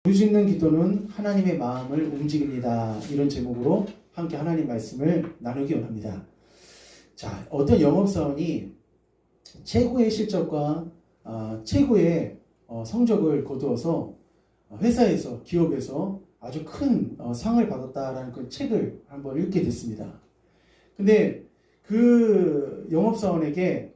부르짖는 기도는 하나님의 마음을 움직입니다. 이런 제목으로 함께 하나님 말씀을 나누기 원합니다. 자, 어떤 영업사원이 최고의 실적과 최고의 성적을 거두어서 회사에서, 기업에서 아주 큰 상을 받았다라는 그 책을 한번 읽게 됐습니다. 근데 그 영업사원에게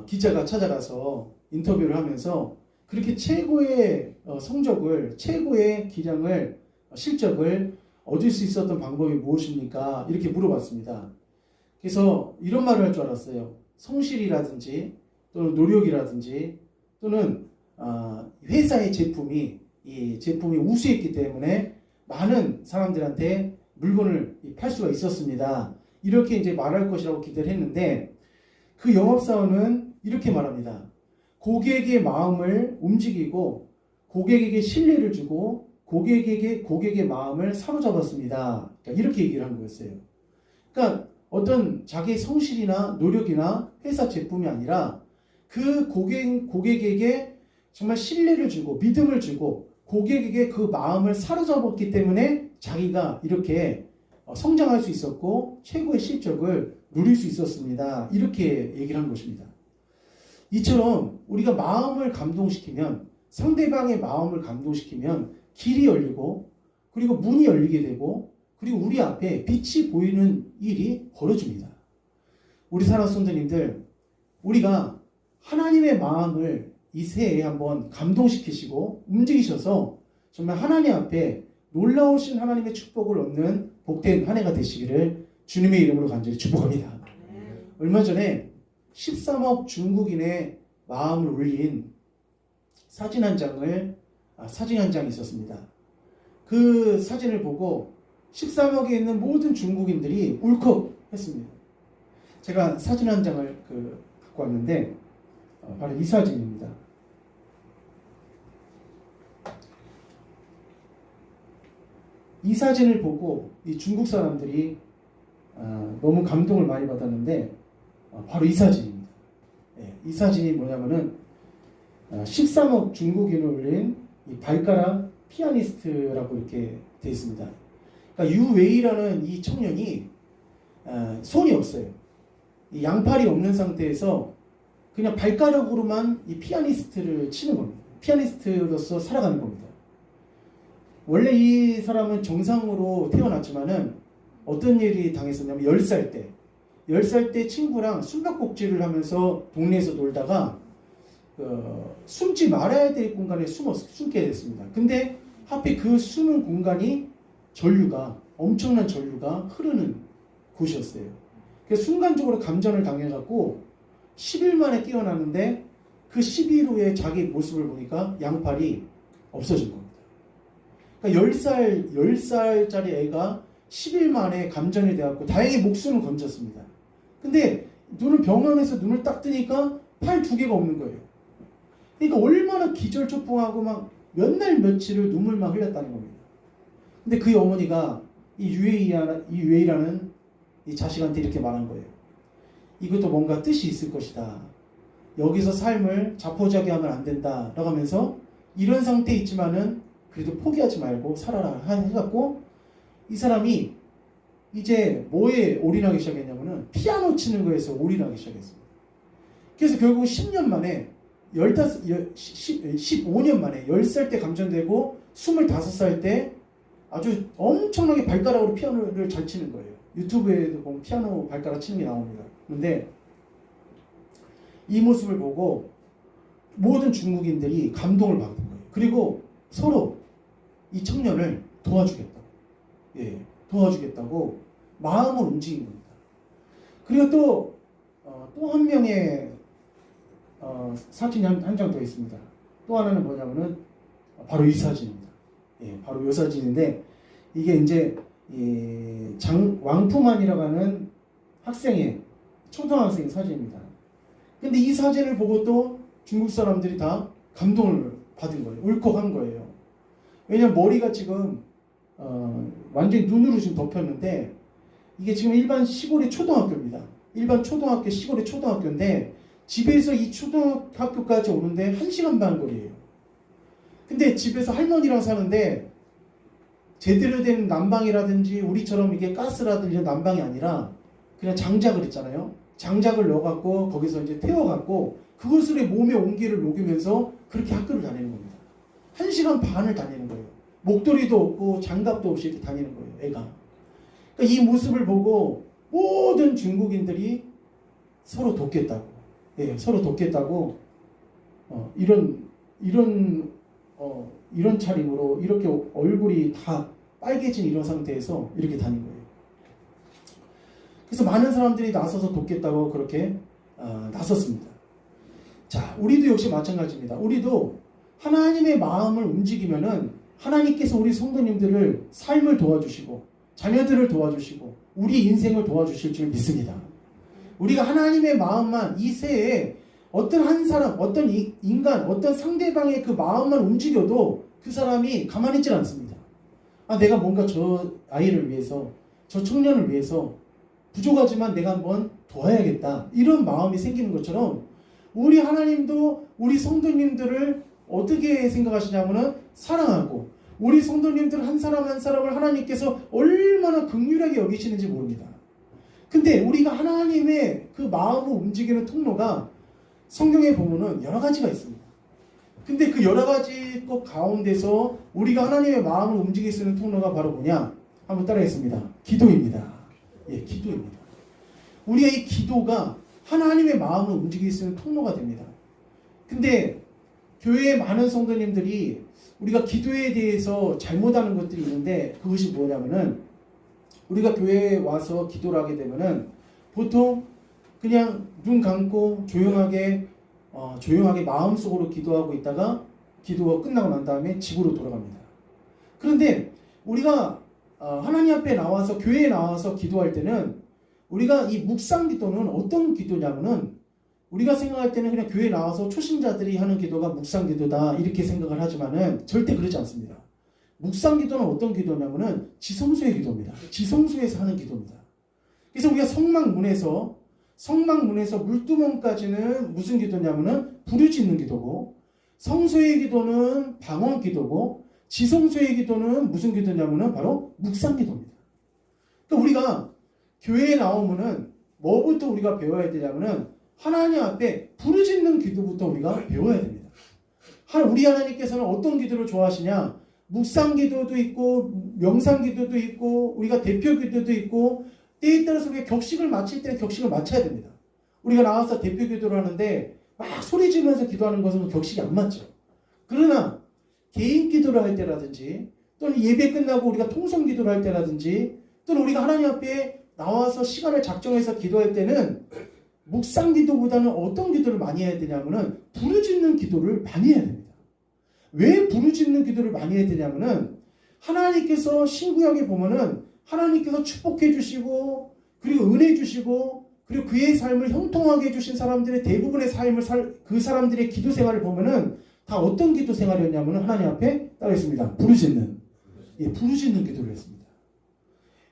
기자가 찾아가서 인터뷰를 하면서 그렇게 최고의 성적을, 최고의 기량을, 실적을 얻을 수 있었던 방법이 무엇입니까? 이렇게 물어봤습니다. 그래서 이런 말을 할 줄 알았어요. 성실이라든지 또는 노력이라든지 또는 회사의 제품이 우수했기 때문에 많은 사람들한테 물건을 팔 수가 있었습니다. 이렇게 이제 말할 것이라고 기대를 했는데 그 영업사원은 이렇게 말합니다. 고객의 마음을 움직이고 고객에게 신뢰를 주고 고객의 마음을 사로잡았습니다. 그러니까 이렇게 얘기를 한 거였어요. 그러니까 어떤 자기의 성실이나 노력이나 회사 제품이 아니라 그 고객에게 정말 신뢰를 주고 믿음을 주고 고객에게 그 마음을 사로잡았기 때문에 자기가 이렇게 성장할 수 있었고 최고의 실적을 누릴 수 있었습니다. 이렇게 얘기를 한 것입니다. 이처럼 우리가 마음을 감동시키면, 상대방의 마음을 감동시키면 길이 열리고 그리고 문이 열리게 되고 그리고 우리 앞에 빛이 보이는 일이 벌어집니다. 우리 사랑 성도님들, 우리가 하나님의 마음을 이 새해에 한번 감동시키시고 움직이셔서 정말 하나님 앞에 놀라우신 하나님의 축복을 얻는 복된 한 해가 되시기를 주님의 이름으로 간절히 축복합니다. 얼마 전에 13억 중국인의 마음을 울린 사진 한 장이 있었습니다. 그 사진을 보고 13억에 있는 모든 중국인들이 울컥했습니다. 제가 사진 한 장을 갖고 왔는데 바로 이 사진입니다. 이 사진을 보고 이 중국 사람들이 너무 감동을 많이 받았는데 바로 이 사진입니다. 이 사진이 뭐냐면은 13억 중국인을 올린 이 발가락 피아니스트라고 이렇게 되어 있습니다. 그러니까 유웨이라는 이 청년이 손이 없어요. 이 양팔이 없는 상태에서 그냥 발가락으로만 이 피아니스트를 치는 겁니다. 피아니스트로서 살아가는 겁니다. 원래 이 사람은 정상으로 태어났지만은 어떤 일이 당했었냐면 10살 때 친구랑 숨바꼭질을 하면서 동네에서 놀다가 숨지 말아야 될 공간에 숨게 됐습니다. 근데 하필 그 숨은 공간이 엄청난 전류가 흐르는 곳이었어요. 그래서 순간적으로 감전을 당해갖고 10일 만에 깨어났는데 그 10일 후에 자기 모습을 보니까 양팔이 없어진 겁니다. 그러니까 10살짜리 애가 10일 만에 감전이 돼갖고 다행히 목숨을 건졌습니다. 근데 병원에서 눈을 딱 뜨니까 팔 2개가 없는 거예요. 그러니까 얼마나 기절초풍하고 막 몇 날 며칠을 눈물만 흘렸다는 겁니다. 근데 그 어머니가 이 유웨이라는 이 자식한테 이렇게 말한 거예요. 이것도 뭔가 뜻이 있을 것이다. 여기서 삶을 자포자기 하면 안 된다. 라고 하면서 이런 상태에 있지만은 그래도 포기하지 말고 살아라. 해갖고 이 사람이 이제 뭐에 올인하기 시작했냐면은 피아노 치는 거에서 올인하기 시작했습니다. 그래서 결국 10년 만에 15년 만에 10살 때 감전되고 25살 때 아주 엄청나게 발가락으로 피아노를 잘 치는 거예요. 유튜브에도 보면 피아노 발가락 치는 게 나옵니다. 그런데 이 모습을 보고 모든 중국인들이 감동을 받은 거예요. 그리고 서로 이 청년을 도와주겠다고 마음을 움직인 겁니다. 그리고 또 한 명의 사진이 한 장 더 있습니다. 또 하나는 뭐냐면은 바로 이 사진입니다. 바로 이 사진인데 이게 이제 왕푸만이라고 하는 초등학생 사진입니다. 근데 이 사진을 보고 또 중국 사람들이 다 감동을 받은 거예요. 울컥한 거예요. 왜냐면 머리가 지금 완전히 눈으로 지금 덮였는데 이게 지금 일반 시골의 초등학교입니다. 일반 초등학교, 시골의 초등학교인데 집에서 이 초등학교까지 오는데 1시간 반 거리예요. 근데 집에서 할머니랑 사는데 제대로 된 난방이라든지 우리처럼 이게 가스라든지 이런 난방이 아니라 그냥 장작을 있잖아요. 장작을 넣어갖고 거기서 이제 태워갖고 그것으로 몸의 온기를 녹이면서 그렇게 학교를 다니는 겁니다. 1시간 반을 다니는 거예요. 목도리도 없고 장갑도 없이 이렇게 다니는 거예요, 애가. 그러니까 이 모습을 보고 모든 중국인들이 서로 돕겠다고, 서로 돕겠다고 이런 차림으로 이렇게 얼굴이 다 빨개진 이런 상태에서 이렇게 다닌 거예요. 그래서 많은 사람들이 나서서 돕겠다고 그렇게 나섰습니다. 자, 우리도 역시 마찬가지입니다. 우리도 하나님의 마음을 움직이면은 하나님께서 우리 성도님들을 삶을 도와주시고 자녀들을 도와주시고 우리 인생을 도와주실 줄 믿습니다. 우리가 하나님의 마음만 이 세에 어떤 한 사람, 어떤 인간, 어떤 상대방의 그 마음만 움직여도 그 사람이 가만히 있질 않습니다. 내가 뭔가 저 아이를 위해서, 저 청년을 위해서 부족하지만 내가 한번 도와야겠다. 이런 마음이 생기는 것처럼 우리 하나님도 우리 성도님들을 어떻게 생각하시냐면은 사랑하고 우리 성도님들 한 사람 한 사람을 하나님께서 얼마나 긍휼하게 여기시는지 모릅니다. 근데 우리가 하나님의 그 마음을 움직이는 통로가 성경에 보면은 여러 가지가 있습니다. 근데 그 여러 가지 것 가운데서 우리가 하나님의 마음을 움직일 수 있는 통로가 바로 뭐냐? 한번 따라하겠습니다. 기도입니다. 기도입니다. 우리의 이 기도가 하나님의 마음을 움직일 수 있는 통로가 됩니다. 근데 교회의 많은 성도님들이 우리가 기도에 대해서 잘못하는 것들이 있는데 그것이 뭐냐면은 우리가 교회에 와서 기도를 하게 되면은 보통 그냥 눈 감고 조용하게 마음속으로 기도하고 있다가 기도가 끝나고 난 다음에 집으로 돌아갑니다. 그런데 우리가 하나님 앞에 나와서 교회에 나와서 기도할 때는 우리가 이 묵상 기도는 어떤 기도냐면은 우리가 생각할 때는 그냥 교회에 나와서 초신자들이 하는 기도가 묵상 기도다 이렇게 생각을 하지만은 절대 그렇지 않습니다. 묵상 기도는 어떤 기도냐면은 지성소의 기도입니다. 지성소에서 하는 기도입니다. 그래서 우리가 성막문에서 물두멍까지는 무슨 기도냐면은 부르짖는 기도고, 성소의 기도는 방언 기도고, 지성소의 기도는 무슨 기도냐면은 바로 묵상 기도입니다. 그러니까 우리가 교회에 나오면은 뭐부터 우리가 배워야 되냐면은 하나님 앞에 부르짖는 기도부터 우리가 배워야 됩니다. 우리 하나님께서는 어떤 기도를 좋아하시냐? 묵상 기도도 있고 명상 기도도 있고 우리가 대표 기도도 있고 때에 따라서 우리가 격식을 마칠 때는 격식을 마쳐야 됩니다. 우리가 나와서 대표 기도를 하는데 막 소리 지르면서 기도하는 것은 격식이 안 맞죠. 그러나 개인 기도를 할 때라든지 또는 예배 끝나고 우리가 통성 기도를 할 때라든지 또는 우리가 하나님 앞에 나와서 시간을 작정해서 기도할 때는 묵상 기도보다는 어떤 기도를 많이 해야 되냐면은 부르짖는 기도를 많이 해야 됩니다. 왜 부르짖는 기도를 많이 해야 되냐면은 하나님께서 신구약에 보면은 하나님께서 축복해 주시고 그리고 은혜 주시고 그리고 그의 삶을 형통하게 해주신 사람들의 대부분의 삶을 그 사람들의 기도 생활을 보면은 다 어떤 기도 생활이었냐면은 하나님 앞에 따르겠습니다. 부르짖는 기도를 했습니다.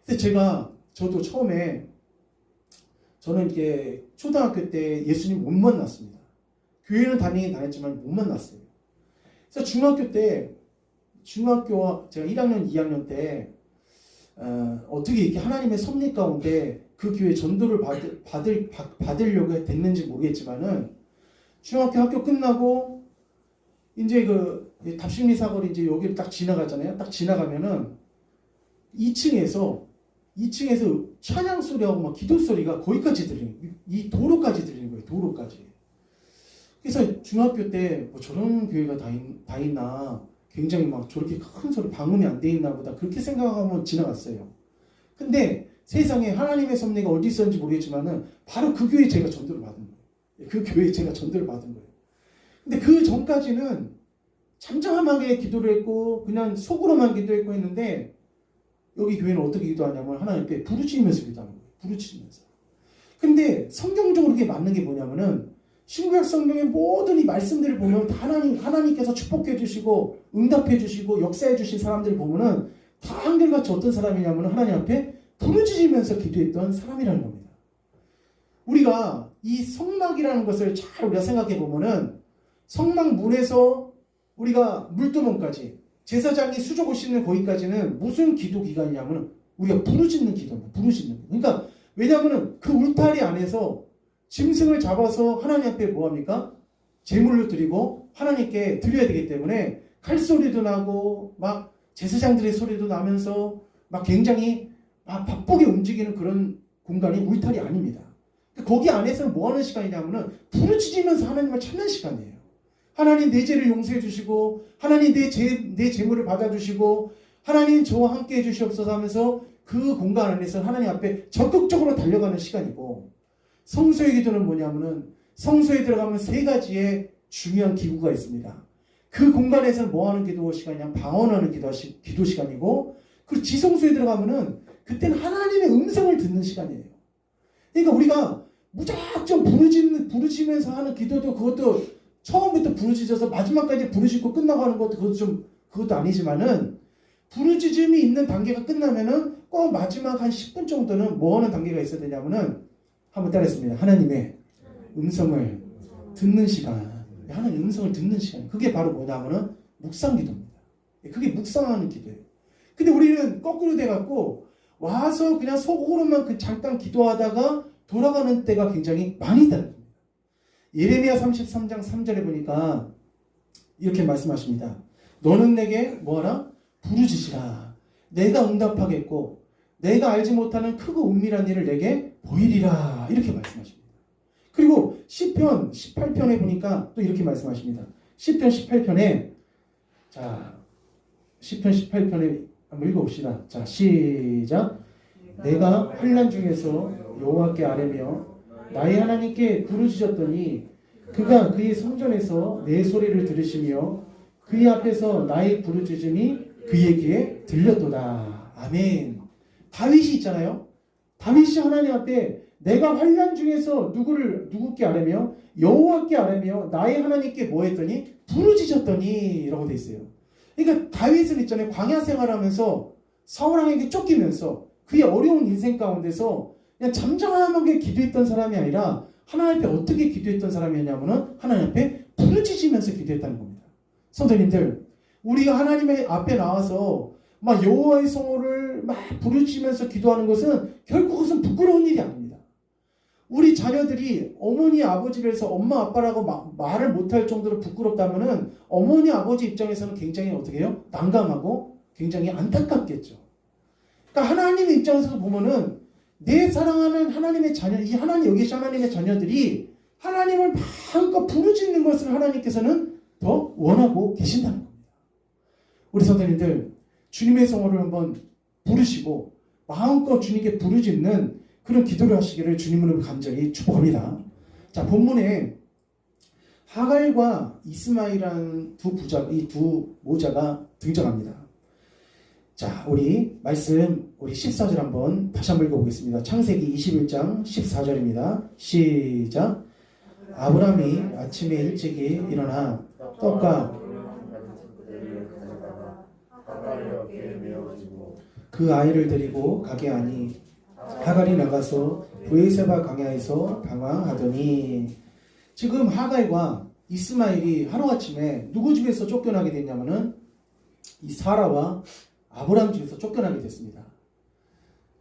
근데 저도 처음에 저는 이렇게 초등학교 때 예수님 못 만났습니다. 교회는 다니긴 다녔지만 못 만났어요. 그래서 중학교 제가 1학년, 2학년 때 어떻게 이렇게 하나님의 섭리 가운데 그 교회 전도를 받으려고 됐는지 모르겠지만은 중학교 학교 끝나고 이제 그 답심리 사거리 이제 여기를 딱 지나가잖아요. 딱 지나가면은 2층에서 찬양 소리하고 막 기도 소리가 거기까지 들리는 거예요. 이 도로까지 들리는 거예요. 도로까지. 그래서 중학교 때 뭐 저런 교회가 다 있나 굉장히 막 저렇게 큰 소리 방음이 안 돼 있나 보다 그렇게 생각하면 지나갔어요. 근데 세상에 하나님의 섭리가 어디 있었는지 모르겠지만은 바로 그 교회에 제가 전도를 받은 거예요. 그 교회에 제가 전도를 받은 거예요. 근데 그 전까지는 잠잠하게 기도를 했고 그냥 속으로만 기도했고 했는데 여기 교회는 어떻게 기도하냐면 하나님께 부르짖으면서 기도하는 거예요. 부르짖으면서. 근데 성경적으로 그게 맞는 게 뭐냐면은 신구약 성경의 모든 이 말씀들을 보면 다 하나님께서 축복해 주시고 응답해 주시고 역사해 주신 사람들을 보면은 다 한결같이 어떤 사람이냐면 하나님 앞에 부르짖으면서 기도했던 사람이라는 겁니다. 우리가 이 성막이라는 것을 잘 우리가 생각해 보면은 성막 문에서 우리가 물두멍까지 제사장이 수족을 씻는 거기까지는 무슨 기도 기간이냐면 우리가 부르짖는 기도입니다. 부르짖는 거. 그러니까 왜냐하면 그 울타리 안에서 짐승을 잡아서 하나님 앞에 뭐합니까? 제물로 드리고 하나님께 드려야 되기 때문에 칼소리도 나고 막 제사장들의 소리도 나면서 막 굉장히 막 바쁘게 움직이는 그런 공간이 울타리 아닙니다. 거기 안에서는 뭐 하는 시간이냐면은 부르짖으면서 하나님을 찾는 시간이에요. 하나님 내 죄를 용서해 주시고 하나님 내 재물을 받아주시고 하나님 저와 함께 해주시옵소서 하면서 그 공간 안에서 하나님 앞에 적극적으로 달려가는 시간이고, 성소의 기도는 뭐냐면은 성소에 들어가면 세 가지의 중요한 기구가 있습니다. 그 공간에서는 뭐 하는 기도 시간이냐? 방언하는 기도 시간이고, 그 지성소에 들어가면은 그때는 하나님의 음성을 듣는 시간이에요. 그러니까 우리가 무작정 부르짖으면서 하는 기도도 그것도 처음부터 부르짖어서 마지막까지 부르짖고 끝나고 하는 것도 그것도 아니지만은, 부르짖음이 있는 단계가 끝나면은 꼭 마지막 한 10분 정도는 뭐 하는 단계가 있어야 되냐면은, 한번 따라했습니다. 하나님의 음성을 듣는 시간. 하나님의 음성을 듣는 시간. 그게 바로 뭐냐면은 묵상 기도입니다. 그게 묵상하는 기도예요. 근데 우리는 거꾸로 돼갖고 와서 그냥 속으로만 그 잠깐 기도하다가 돌아가는 때가 굉장히 많이 있다는 겁니다. 예레미야 33장 3절에 보니까 이렇게 말씀하십니다. 너는 내게 뭐하라? 부르짖으라. 내가 응답하겠고 내가 알지 못하는 크고 은밀한 일을 내게 보이리라. 이렇게 말씀하십니다. 그리고 시편 18편에 보니까 또 이렇게 말씀하십니다. 시편 18편에 시편 18편에 한번 읽어봅시다. 자, 시작. 내가 환난 중에서 여호와께 아뢰며 나의 하나님께 부르짖었더니 그가 그의 성전에서 내 소리를 들으시며 그의 앞에서 나의 부르짖음이 그의 귀에 들렸도다. 아멘. 다윗이 있잖아요. 다윗이 하나님 앞에 내가 환난 중에서 누구께 아뢰며 여호와께 아뢰며 나의 하나님께 뭐 했더니 부르짖었더니 라고 돼 있어요. 그러니까 다윗은 있잖아요. 광야 생활하면서 사울왕에게 쫓기면서 그의 어려운 인생 가운데서 그냥 잠잠하게 기도했던 사람이 아니라 하나님 앞에 어떻게 기도했던 사람이었냐면은 하나님 앞에 부르짖으면서 기도했다는 겁니다. 성도님들, 우리가 하나님의 앞에 나와서 막 여호와의 성호를 막 부르짖으면서 기도하는 것은 결코 그것은 부끄러운 일이 아닙니다. 우리 자녀들이 어머니 아버지를 해서 엄마 아빠라고 말을 못할 정도로 부끄럽다면은 어머니 아버지 입장에서는 굉장히 어떻게 해요? 난감하고 굉장히 안타깝겠죠. 그러니까 하나님의 입장에서 보면은 내 사랑하는 하나님의 자녀, 이 하나님 여기 계신 하나님의 자녀들이 하나님을 마음껏 부르짖는 것을 하나님께서는 더 원하고 계신다는 겁니다. 우리 성도님들, 주님의 성호를 한번 부르시고 마음껏 주님께 부르짖는 그런 기도를 하시기를 주님으로 간절히 축복합니다. 자, 본문에 하갈과 이스마엘이라는 이 두 모자가 등장합니다. 자, 우리 말씀, 우리 14절 한번 다시 한번 읽어보겠습니다. 창세기 21장 14절입니다. 시작. 아브라함이 아침에 일찍이 일어나 떡과 그 아이를 데리고 가게 하니 하갈이 나가서 브에세바 광야에서 방황하더니, 지금 하갈과 이스마엘이 하루아침에 누구 집에서 쫓겨나게 됐냐면은 이 사라와 아브라함 집에서 쫓겨나게 됐습니다.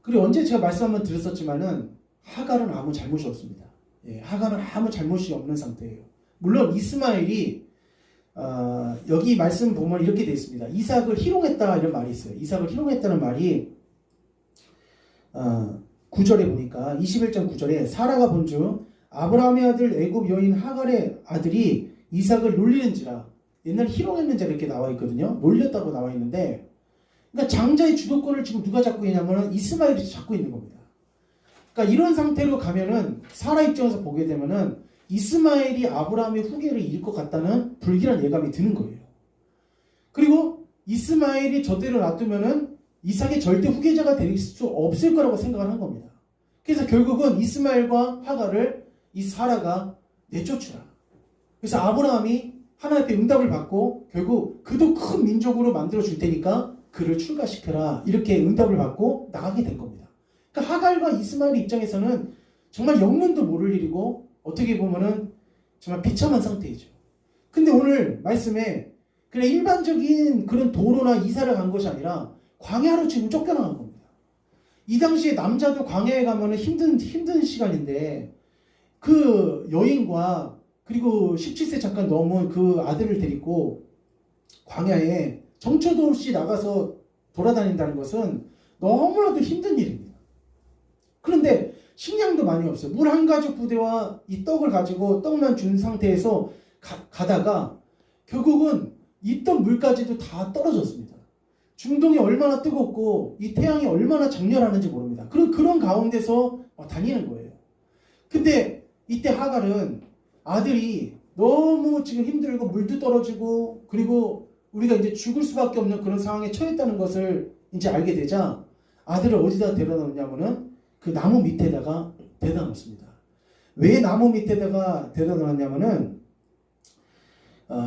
그리고 언제 제가 말씀 한번 드렸었지만은 하갈은 아무 잘못이 없습니다. 하갈은 아무 잘못이 없는 상태예요. 물론 이스마엘이 여기 말씀 보면 이렇게 되어 있습니다. 이삭을 희롱했다 이런 말이 있어요. 이삭을 희롱했다는 말이 9절에 보니까 21장 9절에 사라가 본즉 아브라함의 아들 애굽 여인 하갈의 아들이 이삭을 놀리는지라, 옛날 희롱했는지 이렇게 나와 있거든요. 놀렸다고 나와 있는데, 그러니까 장자의 주도권을 지금 누가 잡고 있냐면은 이스마엘이 잡고 있는 겁니다. 그러니까 이런 상태로 가면은 사라 입장에서 보게 되면은 이스마엘이 아브라함의 후계를 이을 것 같다는 불길한 예감이 드는 거예요. 그리고 이스마엘이 저대로 놔두면은 이삭의 절대 후계자가 될 수 없을 거라고 생각을 한 겁니다. 그래서 결국은 이스마엘과 하갈을 이 사라가 내쫓으라. 그래서 아브라함이 하나님 앞에 응답을 받고 결국 그도 큰 민족으로 만들어 줄 테니까 그를 출가시켜라. 이렇게 응답을 받고 나가게 된 겁니다. 그러니까 하갈과 이스마엘 입장에서는 정말 영문도 모를 일이고 어떻게 보면은 정말 비참한 상태이죠. 근데 오늘 말씀에 그냥 일반적인 그런 도로나 이사를 간 것이 아니라 광야로 지금 쫓겨나간 겁니다. 이 당시에 남자도 광야에 가면 힘든 시간인데 그 여인과 그리고 17세 잠깐 넘은 그 아들을 데리고 광야에 정처도 없이 나가서 돌아다닌다는 것은 너무나도 힘든 일입니다. 그런데 식량도 많이 없어요. 물 한 가죽 부대와 이 떡을 가지고 떡만 준 상태에서 가다가 결국은 있던 물까지도 다 떨어졌습니다. 중동이 얼마나 뜨겁고 이 태양이 얼마나 장렬하는지 모릅니다. 그런 가운데서 다니는 거예요. 근데 이때 하갈은 아들이 너무 지금 힘들고 물도 떨어지고 그리고 우리가 이제 죽을 수밖에 없는 그런 상황에 처했다는 것을 이제 알게 되자 아들을 어디다 데려다 놓냐면은 그 나무 밑에다가 데려다 놓습니다. 왜 나무 밑에다가 데려다 놨냐면은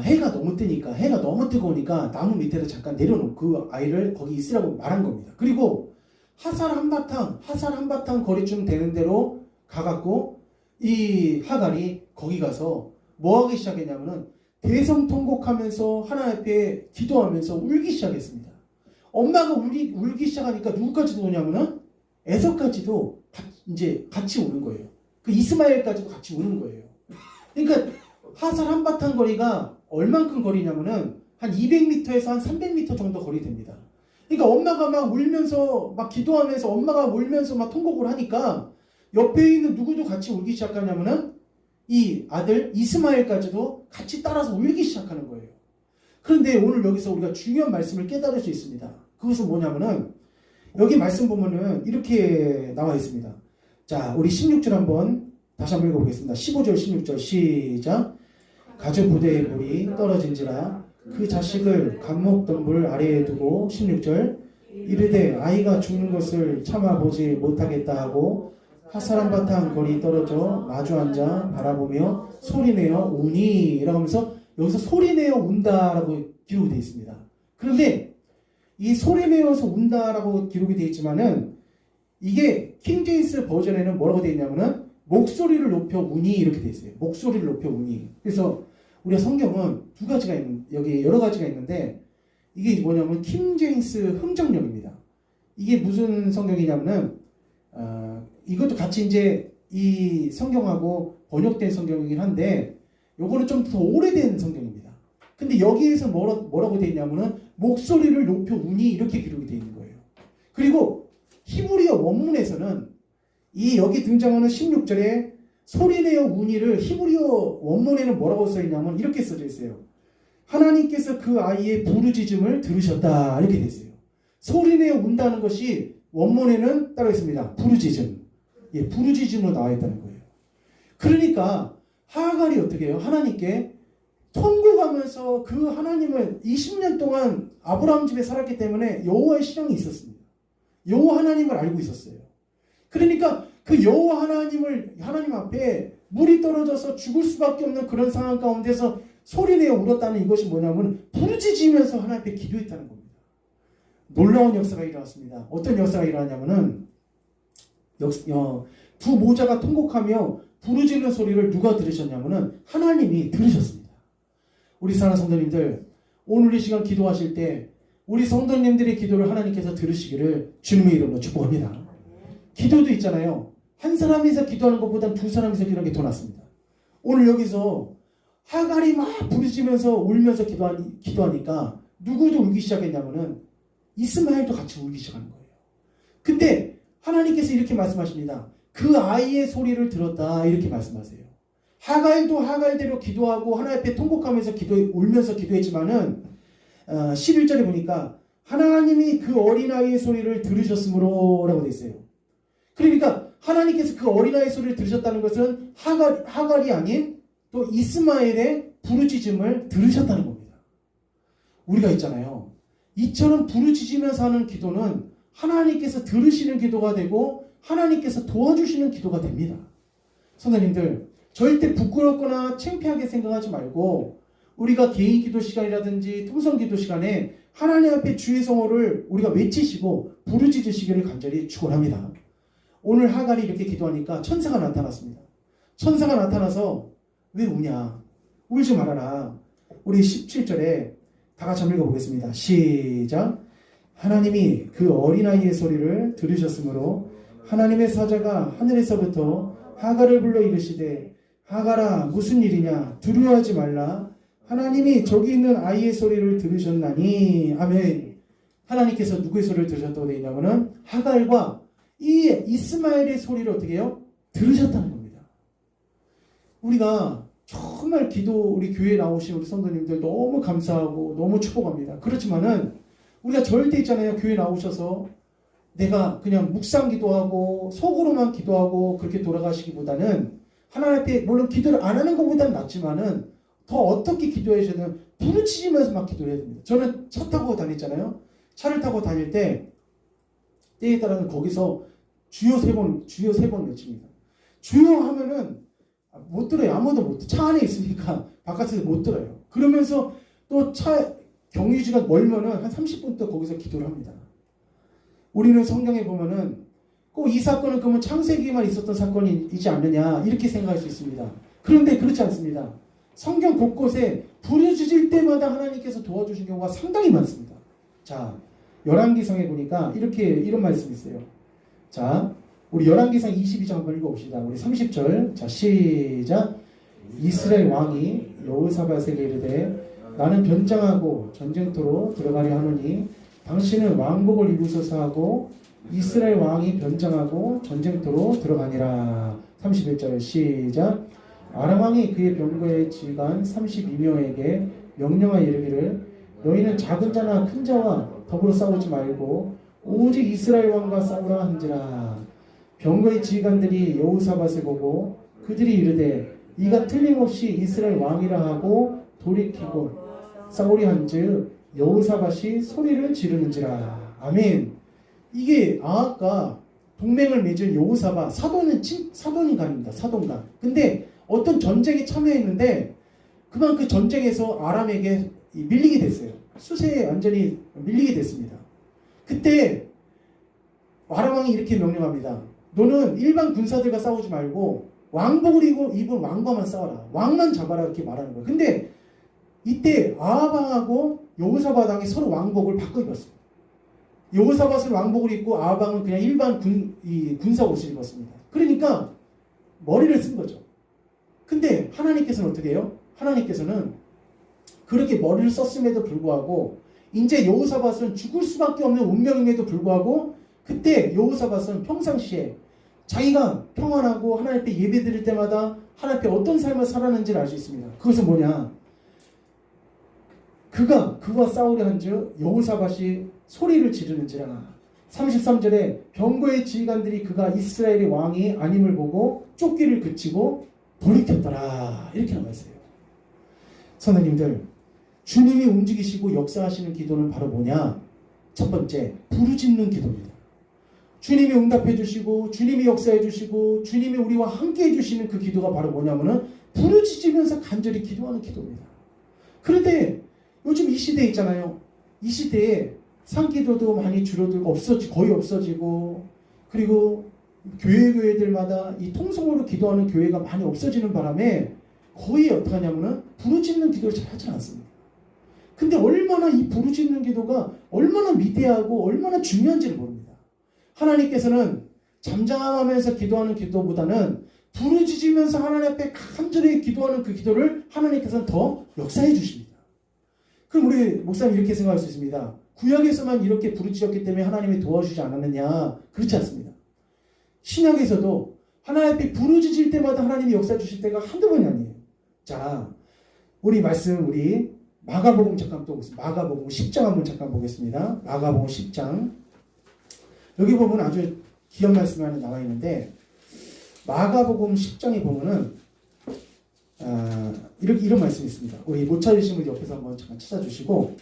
해가 너무 뜨니까 해가 너무 뜨거우니까 나무 밑에다 잠깐 내려놓고 그 아이를 거기 있으라고 말한 겁니다. 그리고 화살 한바탕 거리쯤 되는 대로 가갖고 이 하갈이 거기 가서 뭐 하기 시작했냐면은 대성통곡하면서 하나님 앞에 기도하면서 울기 시작했습니다. 엄마가 울기 시작하니까 누구까지도 오냐면은 에서까지도 이제 같이 우는 거예요. 그 이스마엘까지도 같이 우는 거예요. 그러니까 화살 한바탕 거리가 얼만큼 거리냐면은 한 200m에서 한 300m 정도 거리 됩니다. 그러니까 엄마가 막 울면서 막 기도하면서 엄마가 울면서 막 통곡을 하니까 옆에 있는 누구도 같이 울기 시작하냐면은 이 아들 이스마엘까지도 같이 따라서 울기 시작하는 거예요. 그런데 오늘 여기서 우리가 중요한 말씀을 깨달을 수 있습니다. 그것은 뭐냐면은 여기 말씀 보면은 이렇게 나와 있습니다. 자, 우리 16절 한번 다시 한번 읽어보겠습니다. 15절 16절 시작. 가죽 부대의 물이 떨어진지라 그 자식을 감목덩굴 아래에 두고 16절 이르되 아이가 죽는 것을 참아보지 못하겠다 하고 화살 한바탕 거리 떨어져 마주 앉아 바라보며 소리내어 우니 라고 하면서 여기서 소리내어 운다라고 기록이 되어 있습니다. 그런데 이 소리내어서 운다라고 기록이 되어 있지만은 이게 킹제임스 버전에는 뭐라고 되어 있냐면은 목소리를 높여 우니 이렇게 되어 있어요. 목소리를 높여 우니. 그래서 우리가 성경은 두 가지가 여기 여러 가지가 있는데 이게 뭐냐면 킹제임스 흥정령입니다. 이게 무슨 성경이냐면은 이것도 같이 이제 이 성경하고 번역된 성경이긴 한데 요거는 좀 더 오래된 성경입니다. 근데 여기에서 뭐라고 되어 있냐면은 목소리를 높여 우니 이렇게 기록이 되어 있는 거예요. 그리고 히브리어 원문에서는 이 여기 등장하는 16절에 소리내어 우니를 히브리어 원문에는 뭐라고 써 있냐면 이렇게 써져 있어요. 하나님께서 그 아이의 부르짖음을 들으셨다 이렇게 되어 있어요. 소리내어 운다는 것이 원문에는 따로 있습니다. 부르짖음. 예, 부르짖음으로 나와 있다는 거예요. 그러니까 하갈이 어떻게 해요? 하나님께 통곡하면서 그 하나님을 20년 동안 아브라함 집에 살았기 때문에 여호와의 신앙이 있었습니다. 여호와 하나님을 알고 있었어요. 그러니까 그 여호와 하나님 앞에 물이 떨어져서 죽을 수밖에 없는 그런 상황 가운데서 소리내어 울었다는 이것이 뭐냐면 부르짖으면서 하나님 앞에 기도했다는 겁니다. 놀라운 역사가 일어났습니다. 어떤 역사가 일어나냐면은 두 모자가 통곡하며 부르짖는 소리를 누가 들으셨냐면은 하나님이 들으셨습니다. 우리 사랑하는 성도님들, 오늘 이 시간 기도하실 때 우리 성도님들의 기도를 하나님께서 들으시기를 주님의 이름으로 축복합니다. 기도도 있잖아요. 한 사람이서 기도하는 것보다 두 사람이서 기도하는 게 더 낫습니다. 오늘 여기서 하갈이 막 부르짖으면서 울면서 기도하니까 누구도 울기 시작했냐면은 이스마엘도 같이 울기 시작하는 거예요. 근데 하나님께서 이렇게 말씀하십니다. 그 아이의 소리를 들었다 이렇게 말씀하세요. 하갈도 하갈대로 기도하고 하나님 앞에 통곡하면서 울면서 기도했지만은 11절에 보니까 하나님이 그 어린아이의 소리를 들으셨으므로 라고 되어 있어요. 그러니까 하나님께서 그 어린아이의 소리를 들으셨다는 것은 하갈이 아닌 또 이스마엘의 부르짖음을 들으셨다는 겁니다. 우리가 있잖아요. 이처럼 부르짖으면서 하는 기도는 하나님께서 들으시는 기도가 되고 하나님께서 도와주시는 기도가 됩니다. 성도님들, 절대 부끄럽거나 창피하게 생각하지 말고 우리가 개인 기도 시간이라든지 통성 기도 시간에 하나님 앞에 주의 성호를 우리가 외치시고 부르짖으시기를 간절히 축원합니다. 오늘 하갈이 이렇게 기도하니까 천사가 나타났습니다. 천사가 나타나서 왜 우냐? 울지 말아라. 우리 17절에 다 같이 한번 읽어보겠습니다. 시작. 하나님이 그 어린아이의 소리를 들으셨으므로 하나님의 사자가 하늘에서부터 하갈을 불러 이르시되 하갈아 무슨 일이냐 두려워하지 말라 하나님이 저기 있는 아이의 소리를 들으셨나니. 아멘. 하나님께서 누구의 소리를 들으셨다고 되어 있냐면은 하갈과 이 이스마엘의 소리를 어떻게 해요? 들으셨다는 겁니다. 우리가 정말 우리 교회에 나오신 우리 성도님들 너무 감사하고 너무 축복합니다. 그렇지만은 우리가 절대 있잖아요. 교회 나오셔서 내가 그냥 묵상 기도하고 속으로만 기도하고 그렇게 돌아가시기보다는 하나님 앞에 물론 기도를 안 하는 것보다는 낫지만은 더 어떻게 기도해야 되는 부르짖으면서 막 기도해야 됩니다. 저는 차 타고 다녔잖아요. 차를 타고 다닐 때에 따라서 거기서 주여 세 번 외칩니다. 주여 하면은 못 들어요. 아무도 못 들어요. 차 안에 있으니까 바깥에서 못 들어요. 그러면서 또 차 경유지가 멀면은 한 30분 또 거기서 기도를 합니다. 우리는 성경에 보면은 꼭 이 사건은 그러면 창세기에만 있었던 사건이지 않느냐 이렇게 생각할 수 있습니다. 그런데 그렇지 않습니다. 성경 곳곳에 부르짖을 때마다 하나님께서 도와주신 경우가 상당히 많습니다. 자, 열왕기상에 보니까 이런 말씀이 있어요. 자, 우리 열왕기상 22장 한번 읽어봅시다. 우리 30절. 자, 시작. 이스라엘 왕이 여호사밧에게 이르되 나는 변장하고 전쟁터로 들어가려 하노니 당신은 왕복을 입으소서 하고 이스라엘 왕이 변장하고 전쟁터로 들어가니라. 31절 시작. 아람 왕이 그의 병거의 지휘관 32명에게 명령하여 이르기를 너희는 작은 자나 큰 자와 더불어 싸우지 말고 오직 이스라엘 왕과 싸우라 한지라. 병거의 지휘관들이 여호사밧을 보고 그들이 이르되 이가 틀림없이 이스라엘 왕이라 하고 돌이키고 싸우리 한즉 여호사밧이 소리를 지르는지라. 아멘. 이게 아합과 동맹을 맺은 여호사밧 사돈인간입니다. 사돈간. 근데 어떤 전쟁에 참여했는데 그만 그 전쟁에서 아람에게 밀리게 됐어요. 수세에 완전히 밀리게 됐습니다. 그때 아람 왕이 이렇게 명령합니다. 너는 일반 군사들과 싸우지 말고 왕복을 입은 왕과만 싸워라. 왕만 잡아라. 이렇게 말하는 거예요. 근데 이때 아합 왕하고 여호사밧 왕이 서로 왕복을 바꿔 입었습니다. 여호사밧은 왕복을 입고 아합 왕은 그냥 일반 군사 옷을 입었습니다. 그러니까 머리를 쓴 거죠. 근데 하나님께서는 어떻게 해요? 하나님께서는 그렇게 머리를 썼음에도 불구하고 이제 여호사밧은 죽을 수밖에 없는 운명임에도 불구하고 그때 여호사밧은 평상시에 자기가 평안하고 하나님 앞에 예배 드릴 때마다 하나님 앞에 어떤 삶을 살았는지를 알 수 있습니다. 그것은 뭐냐? 그와 싸우려 한즉 여호사밧이 소리를 지르는지라. 33절에 병거의 지휘관들이 그가 이스라엘의 왕이 아님을 보고 쫓기를 그치고 돌이켰더라. 이렇게 나와 있어요. 선생님들, 주님이 움직이시고 역사하시는 기도는 바로 뭐냐? 첫 번째, 부르짖는 기도입니다. 주님이 응답해 주시고 주님이 역사해 주시고 주님이 우리와 함께 해주시는 그 기도가 바로 뭐냐면은 부르짖으면서 간절히 기도하는 기도입니다. 그런데 요즘 이 시대에 있잖아요. 이 시대에 상기도도 많이 줄어들고 거의 없어지고 그리고 교회들마다 이 통성으로 기도하는 교회가 많이 없어지는 바람에 거의 어떻게 하냐면은 부르짖는 기도를 잘 하지 않습니다. 근데 얼마나 이 부르짖는 기도가 얼마나 위대하고 얼마나 중요한지를 모릅니다. 하나님께서는 잠잠하면서 기도하는 기도보다는 부르짖으면서 하나님 앞에 간절히 기도하는 그 기도를 하나님께서는 더 역사해 주십니다. 그럼 우리 목사님 이렇게 생각할 수 있습니다. 구약에서만 이렇게 부르짖었기 때문에 하나님이 도와주지 않았느냐? 그렇지 않습니다. 신약에서도 하나님 앞에 부르짖을 때마다 하나님이 역사해 주실 때가 한두 번이 아니에요. 자, 우리 마가복음 잠깐 또 보겠습니다. 마가복음 10장 한번 잠깐 보겠습니다. 마가복음 10장. 여기 보면 아주 귀한 말씀이 하나 나와 있는데 마가복음 10장에 보면은 이런 말씀이 있습니다. 우리 못 찾으신 분 옆에서 한번 잠깐 찾아주시고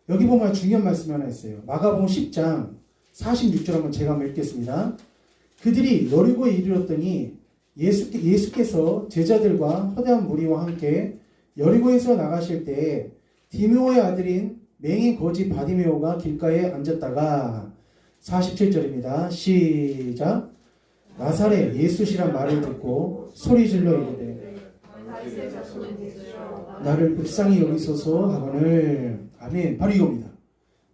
여기 보면 중요한 말씀이 하나 있어요. 마가복음 10장 46절 한번 제가 한번 읽겠습니다. 그들이 여리고에 이르렀더니 예수께서 제자들과 허다한 무리와 함께 여리고에서 나가실 때에 디메오의 아들인 맹인 거지 바디메오가 길가에 앉았다가 47절입니다. 시작. 나사렛 예수시란 말을 듣고 소리질러 이르되 나를 불쌍히 여기소서 하거늘. 아멘. 바로 이겁니다.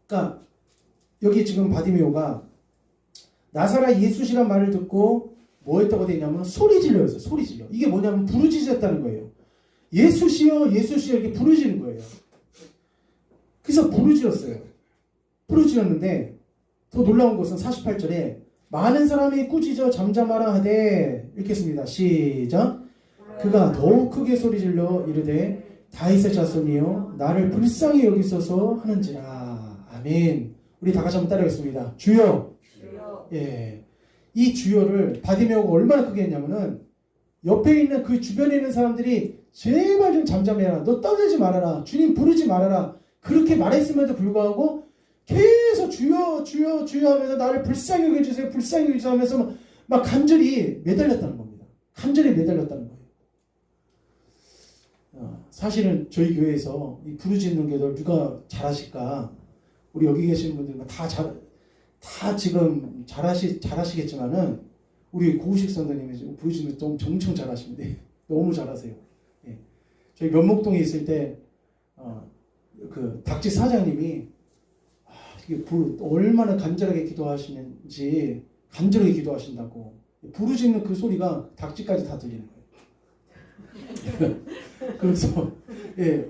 그러니까 여기 지금 바디메오가 나사라 예수시란 말을 듣고 뭐 했다고 되냐면 소리 질러였어요. 소리 질러. 이게 뭐냐면 부르짖었다는 거예요. 예수시여 예수시여 이렇게 부르짖는 거예요. 그래서 부르짖었어요. 부르짖었는데 더 놀라운 것은 48절에 많은 사람이 꾸짖어 잠잠하라 하되 이렇게 씁니다. 시작. 그가 더욱 크게 소리질러 이르되 다윗의 자손이여 나를 불쌍히 여기소서 하는지라. 아멘. 우리 다 같이 한번 따라하겠습니다. 주여. 주여. 예. 이 주여를 바디메오가 얼마나 크게 했냐면은 옆에 있는 그 주변에 있는 사람들이 제발 좀 잠잠해라. 너 떠들지 말아라. 주님 부르지 말아라. 그렇게 말했음에도 불구하고 계속 주여 주여 주여 하면서 나를 불쌍히 여겨주세요. 불쌍히 여겨주세요 하면서 막 간절히 매달렸다는 겁니다. 간절히 매달렸다는 거예요. 사실은 저희 교회에서 이 부르짖는 기도를 누가 잘하실까? 우리 여기 계시는 분들 다 지금 잘하시겠지만은 우리 고우식 선생님이 부르짖는 좀 엄청 잘하십니다. 너무 잘하세요. 예. 저희 면목동에 있을 때 그 닥지 사장님이 이게 얼마나 간절하게 기도하시는지 간절하게 기도하신다고 부르짖는 그 소리가 닥지까지 다 들리는 거예요. 그래서 예,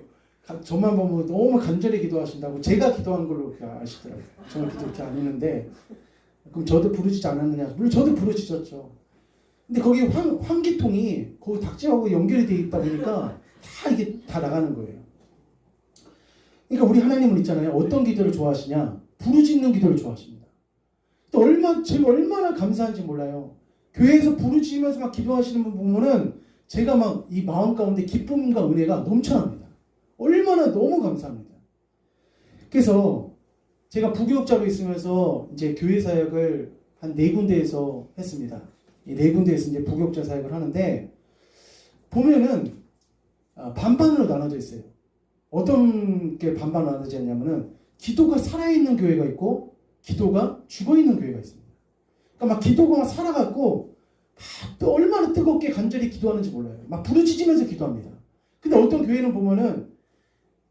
저만 보면 너무 간절히 기도하신다고 제가 기도한 걸로 그렇게 아시더라고요. 저는 기도 그렇게 안 했는데 그럼 저도 부르짖지 않았느냐? 물론 저도 부르짖었죠. 근데 거기 환기통이 거기 닥지하고 연결이 돼 있다 보니까 다 이게 다 나가는 거예요. 그러니까 우리 하나님은 있잖아요. 어떤 기도를 좋아하시냐? 부르짖는 기도를 좋아하십니다. 또 제가 얼마나 감사한지 몰라요. 교회에서 부르짖으면서 막 기도하시는 분 보면은 제가 막 이 마음 가운데 기쁨과 은혜가 넘쳐납니다. 얼마나 너무 감사합니다. 그래서 제가 부교육자로 있으면서 이제 교회 사역을 한 4군데에서 했습니다. 이 4군데에서 이제 부교육자 사역을 하는데 보면은 반반으로 나눠져 있어요. 어떤 게 반반 나눠져 있냐면은 기도가 살아있는 교회가 있고 기도가 죽어있는 교회가 있습니다. 그러니까 막 기도가 막 살아갖고 또 얼마나 뜨겁게 간절히 기도하는지 몰라요. 막 부르짖으면서 기도합니다. 근데 어떤 교회는 보면은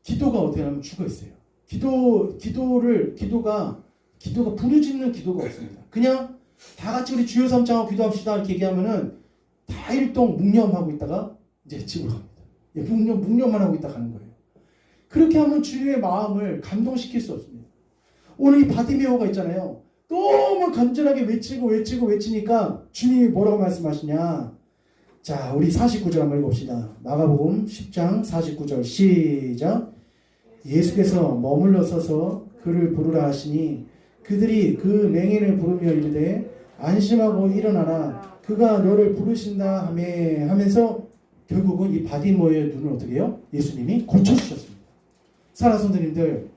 기도가 어떻게 하면 죽어있어요. 기도가 부르짖는 기도가 없습니다. 그냥 다 같이 우리 주여 삼창하고 기도합시다 이렇게 얘기하면은 다 일동 묵념하고 있다가 이제 집으로 갑니다. 예, 묵념만 하고 있다 가는 거예요. 그렇게 하면 주님의 마음을 감동시킬 수 없습니다. 오늘 이 바디메오가 있잖아요. 너무 간절하게 외치니까 주님이 뭐라고 말씀하시냐. 자, 우리 49절 한번 읽읍시다. 마가복음 10장 49절 시작. 예수께서 머물러 서서 그를 부르라 하시니 그들이 그 맹인을 부르며 이르되 안심하고 일어나라. 그가 너를 부르신다 하면서 결국은 이 바디메오의 눈을 어떻게 해요? 예수님이 고쳐주셨습니다. 사랑하는 성도님들,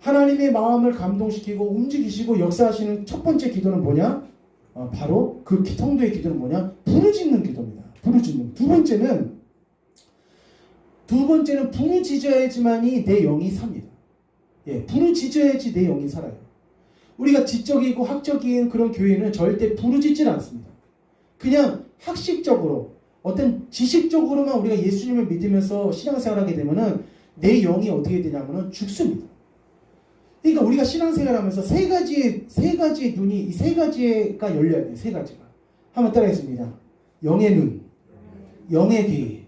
하나님의 마음을 감동시키고 움직이시고 역사하시는 첫 번째 기도는 뭐냐? 바로 그 성도의 기도는 뭐냐? 부르짖는 기도입니다. 부르짖는. 두 번째는 부르짖어야지만이 내 영이 삽니다. 예, 부르짖어야지 내 영이 살아요. 우리가 지적이고 학적인 그런 교회는 절대 부르짖질 않습니다. 그냥 학식적으로 어떤 지식적으로만 우리가 예수님을 믿으면서 신앙생활하게 되면은 내 영이 어떻게 되냐면은 죽습니다. 그러니까 우리가 신앙생활하면서 세 가지의 눈이 이 세 가지가 열려야 돼요. 세 가지가. 한번 따라하겠습니다. 영의 눈, 영의 귀,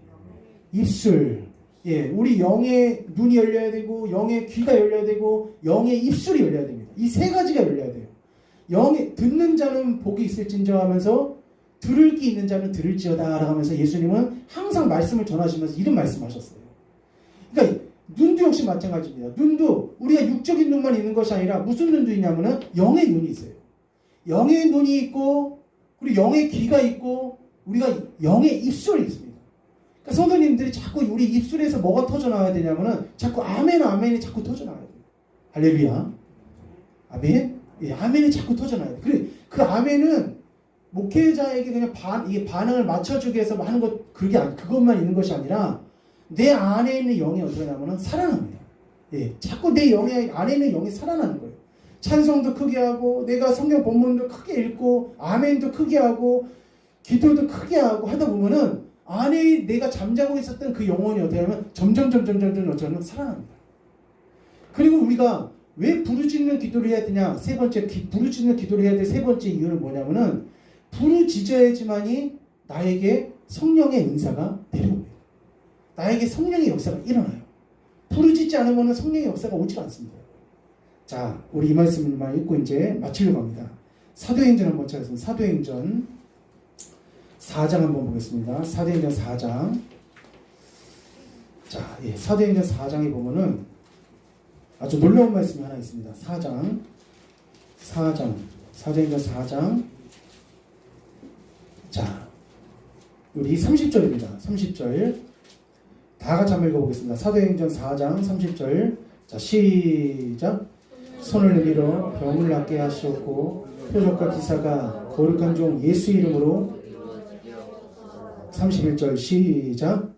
입술. 예, 우리 영의 눈이 열려야 되고 영의 귀가 열려야 되고 영의 입술이 열려야 됩니다. 이 세 가지가 열려야 돼요. 듣는 자는 복이 있을진저 하면서 들을 귀 있는 자는 들을지어다 하면서 예수님은 항상 말씀을 전하시면서 이런 말씀하셨어요. 그러니까 눈도 역시 마찬가지입니다. 눈도 우리가 육적인 눈만 있는 것이 아니라 무슨 눈도 있냐면은 영의 눈이 있어요. 영의 눈이 있고 그리고 영의 귀가 있고 우리가 영의 입술이 있습니다. 그러니까 성도님들이 자꾸 우리 입술에서 뭐가 터져나와야 되냐면은 자꾸 아멘이 자꾸 터져나와야 돼요. 할렐루야. 아멘. 예, 아멘이 자꾸 터져나와야 돼요. 그 아멘은 목회자에게 그냥 이게 반응을 맞춰주기 위해서 하는 것 그것만 있는 것이 아니라 내 안에 있는 영이 어떻게 하냐면은 살아납니다. 예, 자꾸 내 안에 있는 영이 살아나는 거예요. 찬송도 크게 하고 내가 성경 본문도 크게 읽고 아멘도 크게 하고 기도도 크게 하고 하다 보면은 안에 내가 잠자고 있었던 그 영혼이 어떻게 하면 점점 살아납니다. 그리고 우리가 왜 부르짖는 기도를 해야 되냐? 세 번째, 부르짖는 기도를 해야 될 세 번째 이유는 뭐냐면은 부르짖어야지만이 나에게 성령의 은사가 내려옵니다. 나에게 성령의 역사가 일어나요. 부르짖지 않으면 성령의 역사가 오지 않습니다. 자, 우리 이 말씀만 읽고 이제 마치려고 합니다. 사도행전 한번 찾았습니다. 사도행전 4장 한번 보겠습니다. 사도행전 4장. 자, 예, 사도행전 4장에 보면은 아주 놀라운 말씀이 하나 있습니다. 4장. 사도행전 4장. 자, 우리 30절입니다. 30절. 다 같이 한번 읽어보겠습니다. 사도행전 4장 30절. 자, 시작. 손을 내밀어 병을 낫게 하시었고 표적과 기사가 거룩한 종 예수 이름으로 31절 시작.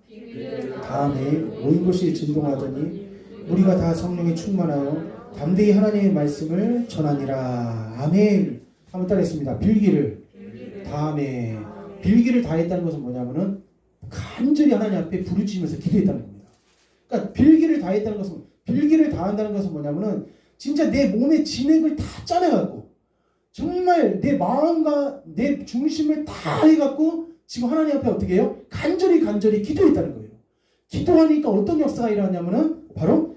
다음에 모인 곳이 진동하더니 우리가 다 성령에 충만하여 담대히 하나님의 말씀을 전하니라. 아멘. 한번 따라했습니다. 빌기를 다음에 빌기를 다했다는 것은 뭐냐면은 간절히 하나님 앞에 부르짖으면서 기도했다는 겁니다. 그러니까 빌기를 다한다는 것은 뭐냐면은 진짜 내 몸의 진액을 다 짜내갖고 정말 내 마음과 내 중심을 다 해갖고 지금 하나님 앞에 어떻게 해요? 간절히 기도했다는 거예요. 기도하니까 어떤 역사가 일어나냐면은 바로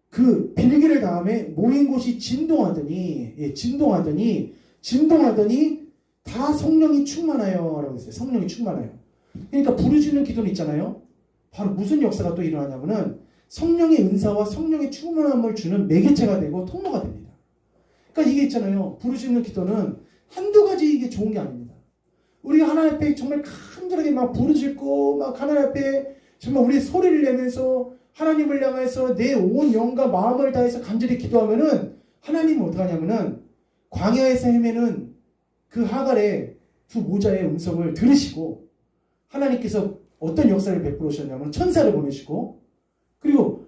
그 빌기를 다음에 모인 곳이 진동하더니 다 성령이 충만하여 라고 했어요. 성령이 충만하여. 그러니까 부르짖는 기도는 있잖아요. 바로 무슨 역사가 또 일어나냐면은 성령의 은사와 성령의 충만함을 주는 매개체가 되고 통로가 됩니다. 그러니까 이게 있잖아요. 부르짖는 기도는 한두 가지 이게 좋은 게 아닙니다. 우리가 하나님 앞에 정말 간절하게 막 부르짖고 막 하나님 앞에 정말 우리 소리를 내면서 하나님을 향해서 내 온 영과 마음을 다해서 간절히 기도하면은 하나님은 어떻게 하냐면은 광야에서 헤매는 그 하갈의 두 모자의 음성을 들으시고 하나님께서 어떤 역사를 베풀어 주셨냐면 천사를 보내시고 그리고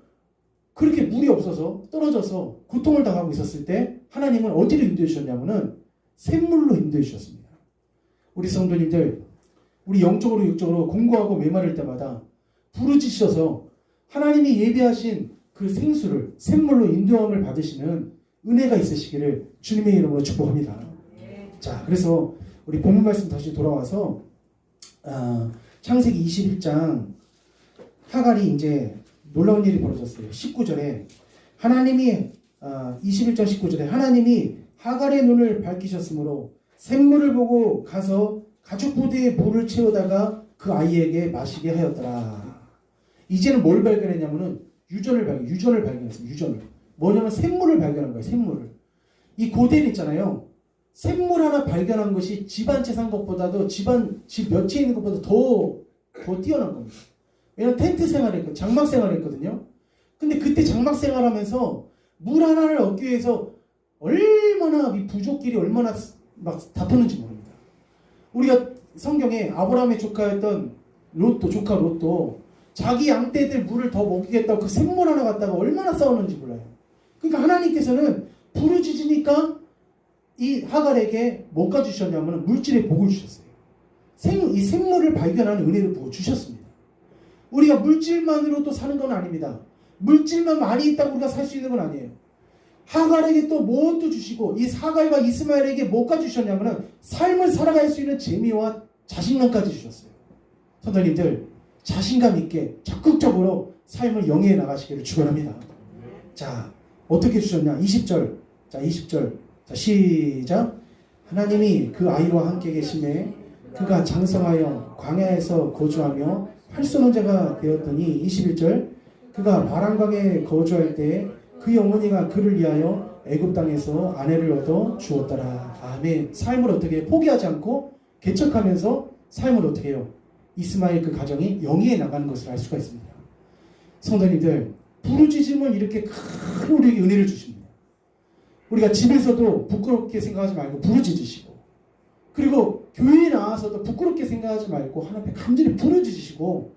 그렇게 물이 없어서 떨어져서 고통을 당하고 있었을 때 하나님은 어디로 인도해 주셨냐면은 샘물로 인도해 주셨습니다. 우리 성도님들 우리 영적으로 육적으로 공부하고 메마를 때마다 부르짖으셔서 하나님이 예비하신 그 생수를 샘물로 인도함을 받으시는 은혜가 있으시기를 주님의 이름으로 축복합니다. 자, 그래서 우리 본문 말씀 다시 돌아와서 창세기 21장 하갈이 이제 놀라운 일이 벌어졌어요. 19절에 하나님이 21장 19절에 하나님이 하갈의 눈을 밝히셨으므로 샘물을 보고 가서 가죽 부대에 물을 채우다가 그 아이에게 마시게 하였더라. 이제는 뭘 발견했냐면은 유전을 발견했습니다. 유전을. 뭐냐면 샘물을 발견한 거예요. 샘물을. 이 고대는 있잖아요. 샘물 하나 발견한 것이 집 한 채 산 것보다도 집 몇 채 있는 것보다 더 뛰어난 겁니다. 왜냐면 텐트 생활했거든요. 장막 생활했거든요. 근데 그때 장막 생활하면서 물 하나를 얻기 위해서 얼마나 이 부족끼리 얼마나 막 다투는지 모릅니다. 우리가 성경에 아브라함의 조카였던 조카 롯도 자기 양떼들 물을 더 먹이겠다고 그 샘물 하나 갖다가 얼마나 싸우는지 몰라요. 그러니까 하나님께서는 부르짖으니까 이 하갈에게 뭐가 주셨냐면 물질의 복을 주셨어요. 이 샘물을 발견하는 은혜를 부어 주셨습니다. 우리가 물질만으로도 사는 건 아닙니다. 물질만 많이 있다고 우리가 살 수 있는 건 아니에요. 하갈에게 또 무엇도 주시고 이 하갈과 이스마엘에게 뭐가 주셨냐면 삶을 살아갈 수 있는 재미와 자신감까지 주셨어요. 성도님들 자신감 있게 적극적으로 삶을 영위해 나가시기를 축원합니다. 자, 어떻게 주셨냐? 20절. 자, 20절. 자, 시작. 하나님이 그 아이와 함께 계심에 그가 장성하여 광야에서 거주하며 활쏘는 자가 되었더니 21절. 그가 바람강에 거주할 때 그 어머니가 그를 위하여 애굽 땅에서 아내를 얻어 주었더라. 아멘. 삶을 어떻게 포기하지 않고 개척하면서 삶을 어떻게 해요? 이스마엘 그 가정이 영위해 나가는 것을 알 수가 있습니다. 성도님들 부르짖으면 이렇게 큰 우리에게 은혜를 주십니다. 우리가 집에서도 부끄럽게 생각하지 말고 부르짖으시고 그리고 교회에 나와서도 부끄럽게 생각하지 말고 하나님 앞에 간절히 부르짖으시고